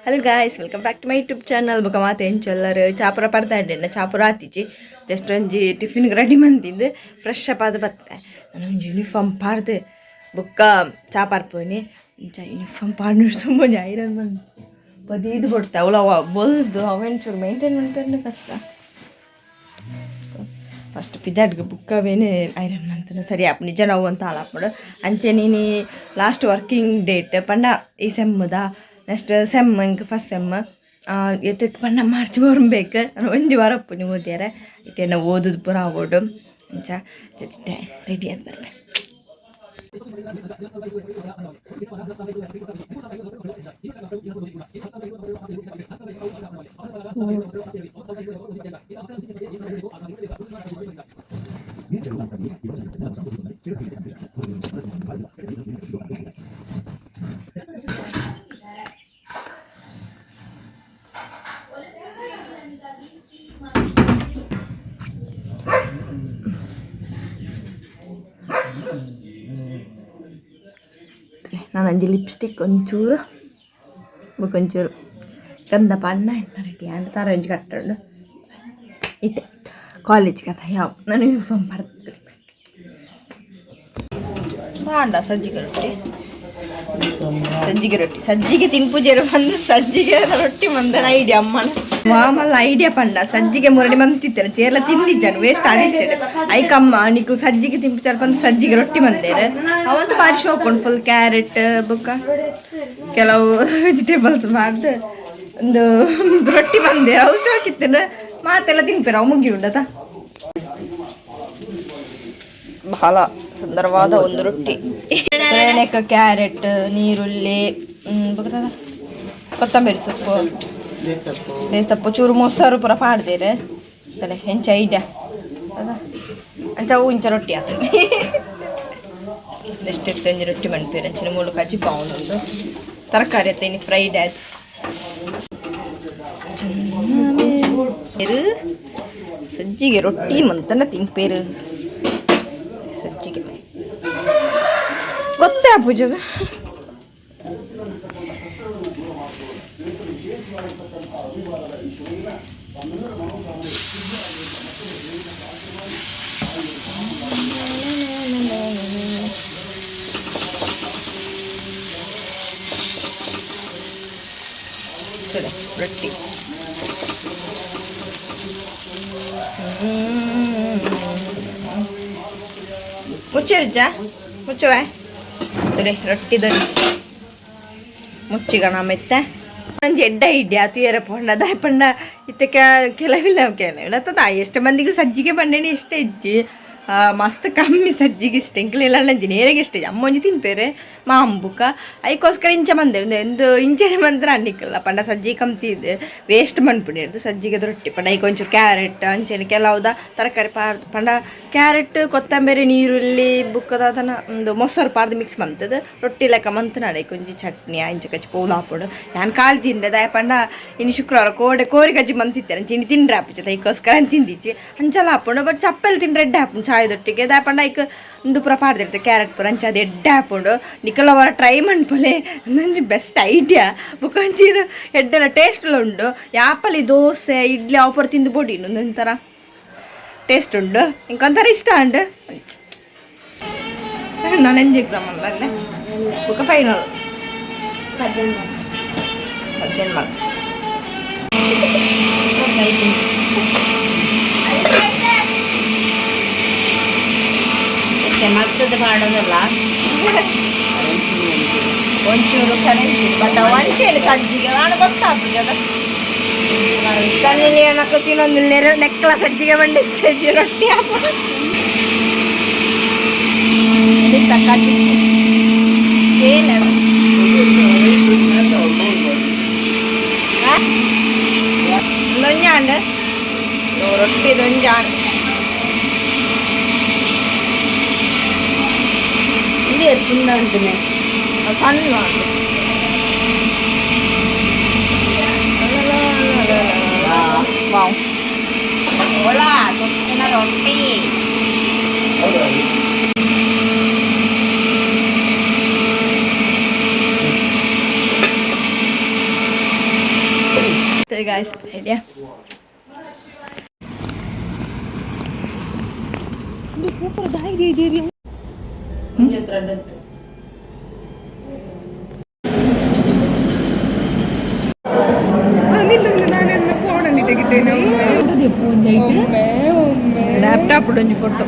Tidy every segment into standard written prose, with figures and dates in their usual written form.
Halo guys, welcome back to my YouTube channel. Buka mata yang celar capura parta ada, na capura atici. Just onji tiffin ready mantinde, fresh apa tu patta. Anu uniform parde, buka capar poni, ja uniform partner tu mau jairan man. Padi itu porta, ula bol haven sur maintenance करने कष्टा. First ಪಿದಾಡ್ಗೆ ಬುಕ್ಕವೇನೆ iron ಮಾಡ್ತಾನೆ ಸರಿ ಅಪ್ಪ ನಿಜ ನಾವು ಅಂತ ಹಾಳಾಕ್ಬಿಡು ಅಂಚೆ ನೀನು last working date ಪಂಡ ಈ ಸೆಮ್ಮದ ನೆಕ್ಸ್ಟ್ ಸೆಮ್ ಇಂಕ ಫಸ್ಟ್ ಸೆಮ್ ಎತ್ತಕ್ಕೆ ಪಂಡ ಮಾರ್ಚ್ ಬರಬೇಕು ನಾನು ಒಂದು ವಾರ ಅಪ್ಪು ನೀವು ಓದ್ಯಾರ ಇಟ್ಟೇನ ಓದೋದು ಪೂರ ಆಗೋಡು ಅಂಚ ಜೊತೆ ರೆಡಿ ಅಂತ ಬರ್ಬೇಕು ನಾನು ಅಂಜಿ ಲಿಪ್ಸ್ಟಿಕ್ ಒಂಚೂರು ಬುಕೊಂಚೂರು ಗಂಧ ಬಣ್ಣ ರೆಡಿ ಅಂತ ತರ ಒಂಜಿ ಕಟ್ಟಂಡು ಇತ್ತೆ ಕಾಲೇಜ್ ಕಥ ಯಾವ ನಾನು ಯೂನಿಫಾರ್ಮ್ ಬರ್ತದೆ ಬಾಂಡ ಸಜ್ಜಿಗೆ ರೊಟ್ಟಿ ಸಜ್ಜಿಗೆ ತಿನ್ಪೂಜೆರು ಬಂದು ಸಜ್ಜಿಗೆ ರೊಟ್ಟಿ ಮಂದನ ಐಡಿಯಾ ಅಮ್ಮನ ಮಾಮಲ್ಲ ಐಡಿಯಾ ಪಂಡ ಸಜ್ಜಿಗೆ ಮುರಡಿ ಮಂತಿತ್ತೇನೆ ಚೇರ್ಲ ತಿಂದಿದ್ದಾನು ವೇಸ್ಟ್ ಆಗಿರ್ತೇನೆ ಐಕಮ್ಮ ನೀಕು ಸಜ್ಜಿಗೆ ತಿಂಪುಚಾರ ಬಂದು ಸಜ್ಜಿಗೆ ರೊಟ್ಟಿ ಮಂದೇರೆ ಅವಂತೂ ಭಾರಿ ಶೋಕೊಂಡು ಫುಲ್ ಕ್ಯಾರೆಟ್ ಬುಕ್ಕ ಕೆಲವು ವೆಜಿಟೇಬಲ್ಸ್ ಮಾಡ್ದು ಒಂದು ರೊಟ್ಟಿ ಬಂದೆ ಅವು ಶೋಕಿತ್ತೇನೆ ಮಾತೆಲ್ಲ ತಿನ್ಪೇರ ಅವು ಮುಗಿ ಉಂಡದ ಬಹಳ ಸುಂದರವಾದ ಒಂದು ರೊಟ್ಟಿ ಕ್ಯಾರೆಟ್ ನೀರುಳ್ಳಿ ಕೊತ್ತಂಬರಿ ಸೊಪ್ಪು ಬೇಸಪ್ಪು ಚೂರು ಮೊಸರು ಪೂರ ಪಾಡ್ದೇರೆ ತಲೆ ಹೆಂಚ ಐಡ್ಯ ಅದ ಅಂಚ ಅವು ಇಂಚ ರೊಟ್ಟಿ ಆತ ಎಷ್ಟು ಅಂಜಿ ರೊಟ್ಟಿ ಮಣ್ಪೇರು ಅಂಚಿನ ಮೂಳು ಕಜ್ಜಿ ಪಾವನೊಂದು ತರಕಾರಿ ಅತ್ತೇನಿ ಫ್ರೈಡ್ ಆಯ್ತು ಸಜ್ಜಿಗೆ ರೊಟ್ಟಿ ಮಂತನ ತಿಂಪೇರು ಸಜ್ಜಿಗೆ ಗೊತ್ತೇ ಪೂಜದ ರೊಟ್ಟಿ ಮುಚ್ಚರಿಜ ಮುಚ್ಚುವ ರೊಟ್ಟಿ ದೊರೆ ಮುಚ್ಚಿಗಣ ಮೆತ್ತೆ ಒಂಜಿ ಎಡ್ಡ ಐಡಿಯಾ ತುಯರ ಪಂಡ ದಾಯ್ ಪಂಡ ಇತ್ತ ಕೆಲವಿಲ್ಲ ಕೇಳ ಎಷ್ಟು ಮಂದಿಗೆ ಸಜ್ಜಿಗೆ ಬಂಡೇನಿ ಇಷ್ಟ ಇಜ್ಜಿ ಮಸ್ತ್ ಕಮ್ಮಿ ಸಜ್ಜಿಗೆ ಇಷ್ಟ ಇಂಕ್ಲೆಲ್ಲ ಅಂಜಿ ನೇರಿಗೆ ಇಷ್ಟ ಅಮ್ಮ ಒಂಜಿ ತಿನ್ಪೇರೆ ಮಾ ಅಂಬುಕ ಅದಕ್ಕೋಸ್ಕರ ಇಂಚ ಬಂದೆ ಒಂದು ಇಂಚನೆ ಮಂತ್ರ ಅನ್ನಿಕ್ಕಲ್ಲ ಪಂಡ ಸಜ್ಜಿ ಕಮ್ತಿದ್ದೆ ವೇಸ್ಟ್ ಮನ್ಪುಡಿರ್ದು ಸಜ್ಜಿಗೆ ರೊಟ್ಟಿ ಪಂಡ ಈಗ ಒಂಚೂರು ಕ್ಯಾರೆಟ್ ಅಂಚೆನೆ ಕೆಲವುದ ತರಕಾರಿ ಪಾರ್ದು ಪಂಡ ಕ್ಯಾರೆಟ್ ಕೊತ್ತಂಬರಿ ನೀರುಳ್ಳಿ ಬುಕ್ಕದ ಅದನ್ನು ಒಂದು ಮೊಸರು ಪಾರ್ದು ಮಿಕ್ಸ್ ಮಂತದ ರೊಟ್ಟಿ ಲೆಕ್ಕ ಮಂತ್ ನಡೆ ಕೊಂಚಿ ಚಟ್ನಿ ಅಂಚೆ ಕಚ್ಚಿ ಪೌದು ಹಾಕೊಂಡು ನಾನು ಕಾಲು ತಿಂದೆ ದಾಯ ಪಂಡ ಇನ್ನು ಶುಕ್ರವಾರ ಕೋರಿ ಕಜ್ಜಿ ಮಂತಿತ್ತೇನೆ ಚಿಂಡಿ ತಿಂಡ್ರೆ ಹಾಪಿಚ್ಚ ಅದಕ್ಕೋಸ್ಕರ ತಿಂದಿಚ್ಚಿ ಅಂಚಲ್ಲ ಹಾಕೊಂಡು ಬಟ್ ಚಪ್ಪಲಿ ತಿಂಡ್ರೆ ಎಡ್ಡೆ ಹಾಕೊಂಡು ಚಾಯದೊಟ್ಟಿಗೆ ದಾಯ ಪಂಡ ಈಗ ಒಂದು ಪೂರ ಪಾಡ್ದಿರ್ತದೆ ಕ್ಯಾರೆಟ್ ಪೂರ ಅಂಚೆ ಅದು ಎಡ್ಡೆ ಹಾಕೊಂಡು ನಿಕ್ಕಲವರ ಟ್ರೈ ಮನ್ಪೊಲೆ ನಂಜಿ ಬೆಸ್ಟ್ ಐಡಿಯಾ ಬುಕ್ಕಂಚೀರು ಎಡ್ಡೆಲ್ಲ ಟೇಸ್ಟ್ಲ ಉಂಡು ಯಾಪಲ್ಲಿ ದೋಸೆ ಇಡ್ಲಿ ಅವು ಪೂರ ತಿಂದು ಬೋಡಿ ಒಂಥರ ಟೇಸ್ಟ್ ಉಂಡು ಇಂಕೊಂಥರ ಇಷ್ಟ ಉಂಡು ನಾನು ಎಂಜ್ ಎಕ್ಸಾಮ್ ಅಲ್ಲ ಅಲ್ಲೇ ಬುಕ್ಕ ಫೈನಲ್ 18 ಮಾರ್ಕ್ ಮತ್ತದು ಮಾಡೋದಲ್ಲ ಒಂಚೂರು ಕರೆನ್ಸಿ ಬಟ್ ಒಂಚೇಳಿ ಸಜ್ಜಿಗೆ ನಾನು ಗೊತ್ತಾಗ್ತದೆ ಅದು ಸಣ್ಣ ಮಕ್ಕಳು ತಿನ್ನೊಂದು ನೆಕ್ಕಲ ಸಜ್ಜಿಗೆ ಬಂಡಿಸ್ತೇವೆ ರೊಟ್ಟಿ ಹಾಕೋದು ಏನು ദൊഞ്ചാണ്ട് റൊട്ടി ദൊഞ്ചാണ് ഇത് എത്തുന്നതാണ് പിന്നെ സണ്ണുണ്ട് വാവ് ഓളാ തൊട്ടിന റൊട്ടി ಗಾಯ್ಸ್ ಐಡಿಯಾ ನಾನೆಲ್ಲ ಫೋನಲ್ಲಿ ತೆಗಿತೇನೆ ಲ್ಯಾಪ್ಟಾಪ್ ಒಂಜಿ ಫೋಟೋ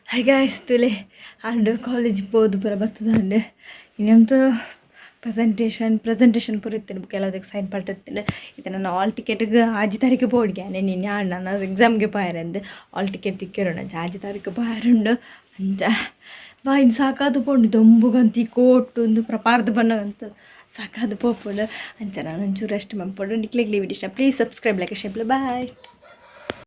ಹಾಗೆ ಆಯ್ತುಲೆ ಅಂಡ್ ಕಾಲೇಜ್ ಹೋದು ಪೂರ ಬರ್ತದೆ ಅಂಡ್ ಇನ್ನೊಂದು ಪ್ರೆಸೆಂಟೇಷನ್ ಪೂರ ಇತ್ತೇನೆ ಕೆಲವುದಕ್ಕೆ ಸೈನ್ ಪಟ್ಟಿರ್ತೇನೆ ಇದು ನಾನು ಆಲ್ ಟಿಕೆಟ್ಗೆ ಆಜಿ ತಾರೀಕು ಬೋಡ್ಗ್ಯಾನೆ ನಿನ್ನೆ ನಾನು ಎಕ್ಸಾಮ್ಗೆ ಪಾಯರಂದು ಆಲ್ ಟಿಕೆಟ್ ತಿಕ್ಕಿರೋಣ ಆಜಿ ತಾರೀಕು ಪಾಯರುಂಡು ಅಂಚ ಬಾ ಇನ್ನು ಸಾಕಾದು ಪೋಂಡು ದೊಂಬುಗಂತ ಕೋಟು ಒಂದು ಪ್ರಪಾರ್ದ ಬಣ್ಣಗಂತ ಸಾಕಾದು ಪೋಪುಂಡು ಅಂಚ ನಾನು ಒಂಚೂರು ರೆಸ್ಟ್ ಮಾಡ್ಕೊಂಡು ನಿಕ್ಲಿಗ್ಲಿ ವಿಡಿಯೋ ಪ್ಲೀಸ್ ಸಬ್ಸ್ಕ್ರೈಬ್ ಲೈಕ್ ಶೇಪ್ಲ ಬಾಯ್